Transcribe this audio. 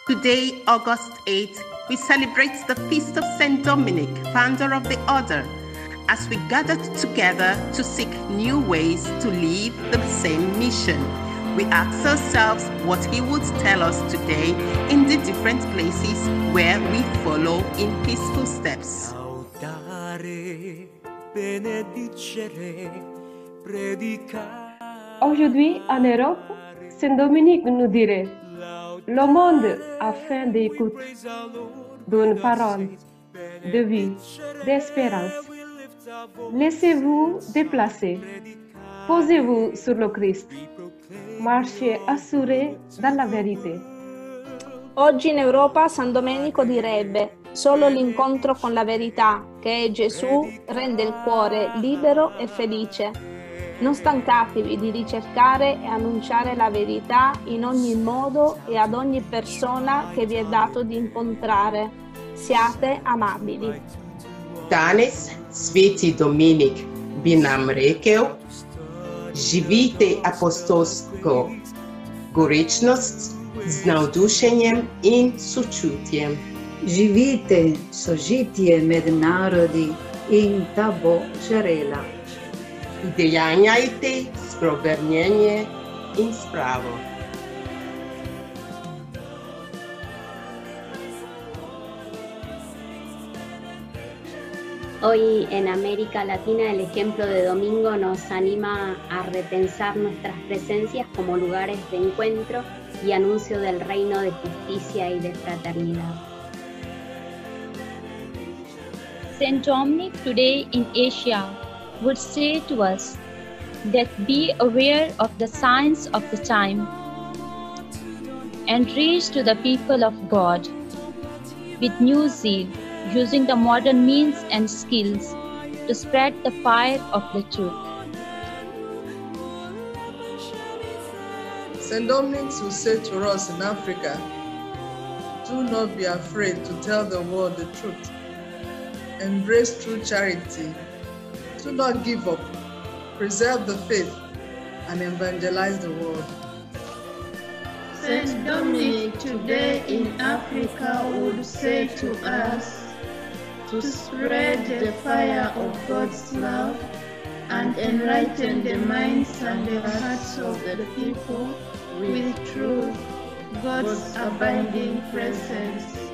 Today, August 8th, we celebrate the Feast of St. Dominic, founder of the order, as we gathered together to seek new ways to live the same mission. We ask ourselves what he would tell us today in the different places where we follow in his footsteps. Aujourd'hui, en Europe, Saint Dominique nous dirait: le monde a faim d'écoute, d'une parole, de vie, d'espérance. Laissez-vous déplacer, posez-vous sur le Christ, marchez assuré dalla verità. Oggi in Europa San Domenico direbbe: solo l'incontro con la verità, che è Gesù, rende il cuore libero e felice. Non stancatevi di ricercare e annunciare la verità in ogni modo e ad ogni persona che vi è dato di incontrare. Siate amabili. Danes, Sveti Dominik bi nam rekel: živite apostolsko gorečnost z navdušenjem in sočutjem. Živite sožitje med narodi in ta bo žarela. Udejanjajte spreobrnjenje in spravo. Hoy en América Latina el ejemplo de Domingo nos anima a repensar nuestras presencias como lugares de encuentro y anuncio del reino de justicia y de fraternidad. Saint Dominic today in Asia would say to us that be aware of the signs of the time and reach to the people of God with new zeal, using the modern means and skills to spread the fire of the truth. St. Dominic will say to us in Africa, do not be afraid to tell the world the truth. Embrace true charity. Do not give up. Preserve the faith and evangelize the world. Saint Dominic today in Africa would say to us to spread the fire of God's love and enlighten the minds and the hearts of the people with truth, God's abiding presence.